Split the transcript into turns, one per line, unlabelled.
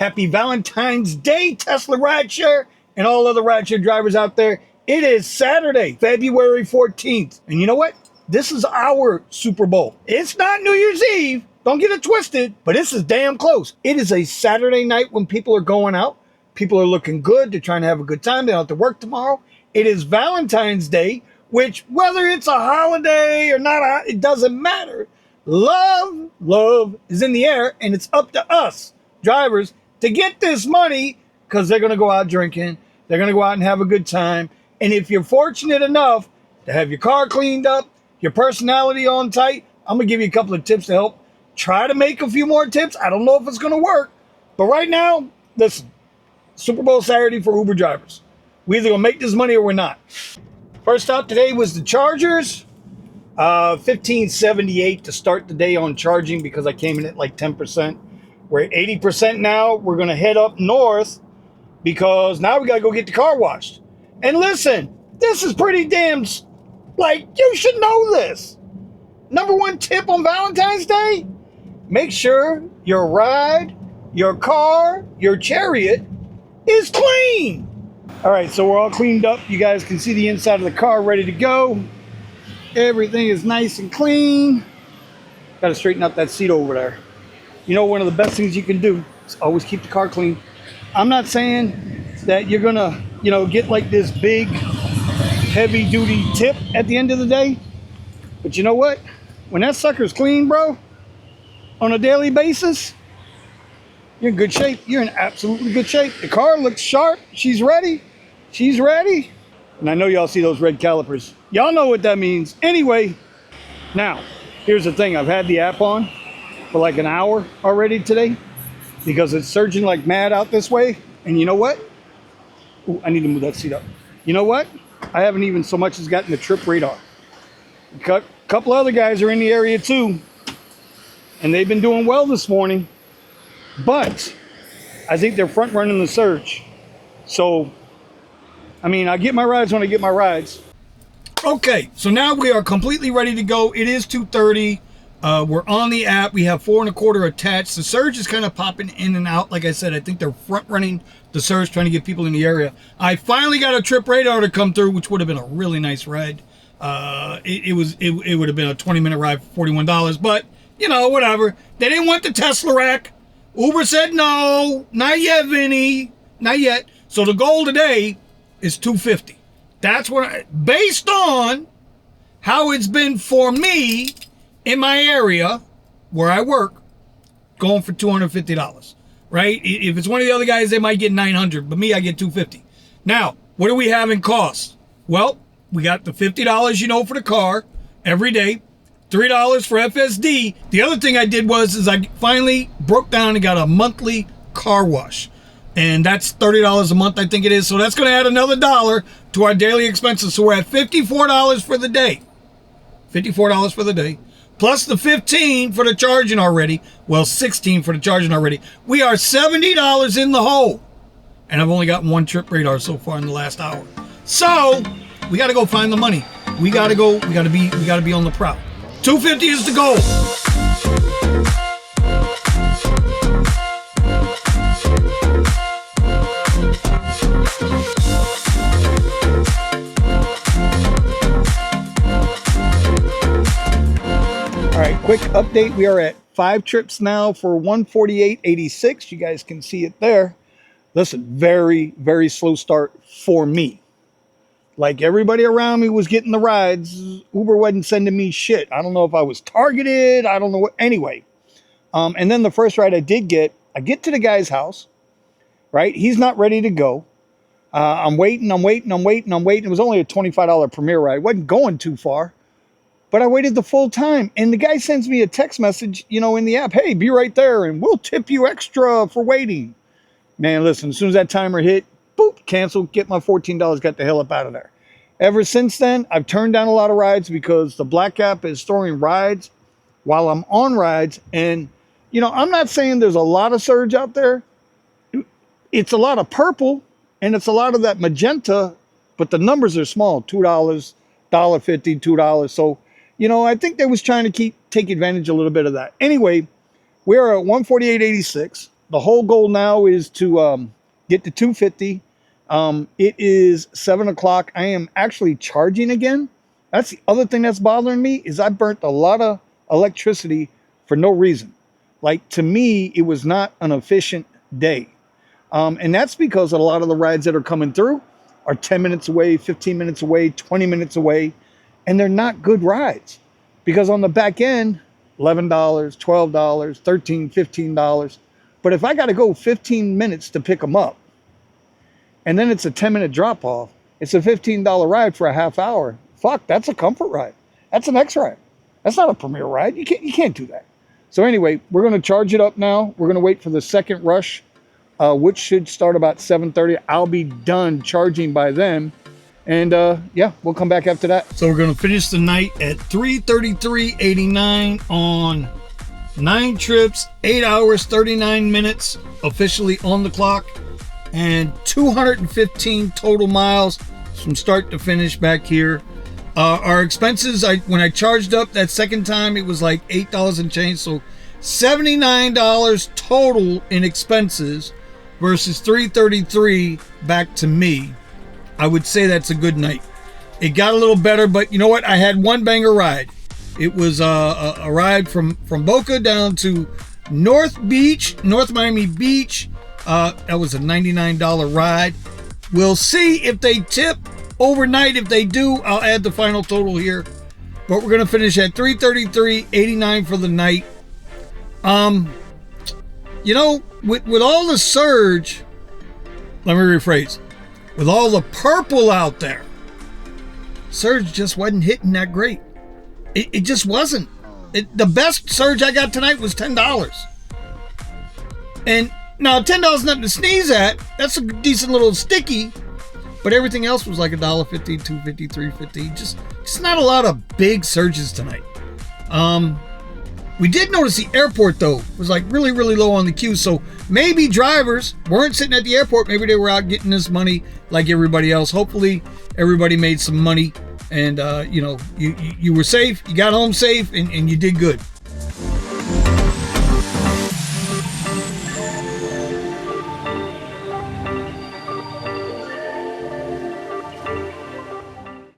Happy Valentine's Day, TeslaRideshare, and all other rideshare drivers out there. It is Saturday, February 14th. And you know what? This is our Super Bowl. It's not New Year's Eve. Don't get it twisted, but this is damn close. It is a Saturday night when people are going out. People are looking good. They're trying to have a good time. They don't have to work tomorrow. It is Valentine's Day, which whether it's a holiday or not, it doesn't matter. Love is in the air, and it's up to us drivers to get this money because they're going to go out drinking. They're going to go out and have a good time. And if you're fortunate enough to have your car cleaned up, your personality on tight, I'm going to give you a couple of tips to help. Try to make a few more tips. I don't know if it's going to work. But right now, listen, Super Bowl Saturday for Uber drivers. We're either going to make this money or we're not. First out today was the Chargers. 1578 to start the day on charging because I came in at like 10%. We're at 80% now. We're going to head up north because now we got to go get the car washed. And listen, this is pretty damn, like, you should know this. Number one tip on Valentine's Day, make sure your ride, your car, your chariot is clean. All right, so we're all cleaned up. You guys can see the inside of the car ready to go. Everything is nice and clean. Got to straighten up that seat over there. You know, one of the best things you can do is always keep the car clean. I'm not saying that you're going to, get like this big, heavy duty tip at the end of the day. But you know what? When that sucker's clean, bro, on a daily basis, you're in good shape. You're in absolutely good shape. The car looks sharp. She's ready. She's ready. And I know y'all see those red calipers. Y'all know what that means. Anyway, now, here's the thing. I've had the app on for like an hour already today because it's surging like mad out this way. And you know what? Ooh, I need to move that seat up. You know what? I haven't even so much as gotten the trip radar. A couple other guys are in the area too. And they've been doing well this morning. But I think they're front running the surge. So, I mean, I get my rides when I get my rides. Okay, so now we are completely ready to go. It is 2:30. We're on the app. We have 4 1/4 attached. The surge is kind of popping in and out. Like I said, I think they're front running the surge, trying to get people in the area. I finally got a trip radar to come through, which would have been a really nice ride. It would have been a 20-minute ride for $41, but whatever. They didn't want the Tesla rack. Uber said no, not yet, Vinny, not yet. So the goal today is $250. That's what based on how it's been for me in my area where I work, going for $250, right? If it's one of the other guys, they might get $900, but me, I get $250. Now, what do we have in costs? Well, we got the $50, for the car every day, $3 for FSD. The other thing I did was I finally broke down and got a monthly car wash. And that's $30 a month, I think it is. So that's going to add another $1 to our daily expenses. So we're at $54 for the day. $54 for the day. Plus the $15 for the charging already. Well, $16 for the charging already. We are $70 in the hole. And I've only got one trip radar so far in the last hour. So we got to go find the money. We got to go. We got to be on the prowl. $250 is the goal. All right, quick update. We are at 5 trips now for $148.86. You guys can see it there. Listen, very, very slow start for me. Like everybody around me was getting the rides. Uber wasn't sending me shit. I don't know if I was targeted. I don't know what. Anyway, and then the first ride I did get, I get to the guy's house, right? He's not ready to go. I'm waiting. It was only a $25 Premier ride. Wasn't going too far. But I waited the full time. And the guy sends me a text message, in the app. Hey, be right there and we'll tip you extra for waiting. Man, listen, as soon as that timer hit, boop, cancel, get my $14, got the hell up out of there. Ever since then, I've turned down a lot of rides because the Black app is throwing rides while I'm on rides. And, I'm not saying there's a lot of surge out there. It's a lot of purple and it's a lot of that magenta, but the numbers are small, $2, $1.50, $2. So, I think they was trying to take advantage a little bit of that. Anyway, we're at 148.86. the whole goal now is to get to 250. It is 7 o'clock. I am actually charging again. That's the other thing that's bothering me, is I burnt a lot of electricity for no reason. Like, to me, it was not an efficient day. And that's because a lot of the rides that are coming through are 10 minutes away, 15 minutes away, 20 minutes away, and they're not good rides. Because on the back end, $11, $12, $13, $15. But if I got to go 15 minutes to pick them up, and then it's a 10-minute drop-off, it's a $15 ride for a half hour. Fuck, that's a comfort ride. That's an X ride. That's not a premier ride. You can't do that. So anyway, we're going to charge it up now. We're going to wait for the second rush, which should start about 7:30. I'll be done charging by then. And yeah, we'll come back after that. So we're going to finish the night at 333.89 on 9 trips, 8 hours, 39 minutes officially on the clock, and 215 total miles from start to finish back here. Our expenses, when I charged up that second time, it was like $8 and change. So $79 total in expenses versus $333 back to me. I would say that's a good night. It got a little better, but you know what? I had one banger ride. It was a ride from Boca down to North Miami Beach. That was a $99 ride. We'll see if they tip overnight. If they do, I'll add the final total here. But we're going to finish at $333.89 for the night. You know, with all the surge, let me rephrase. With all the purple out there, surge just wasn't hitting that great. It just wasn't. The best surge I got tonight was $10. And now $10 is nothing to sneeze at. That's a decent little sticky. But everything else was like $1.50, $2.50, $3.50. Just not a lot of big surges tonight. We did notice the airport, though, was like really, really low on the queue. So maybe drivers weren't sitting at the airport. Maybe they were out getting this money like everybody else. Hopefully, everybody made some money. And, you know, you were safe. You got home safe, and you did good.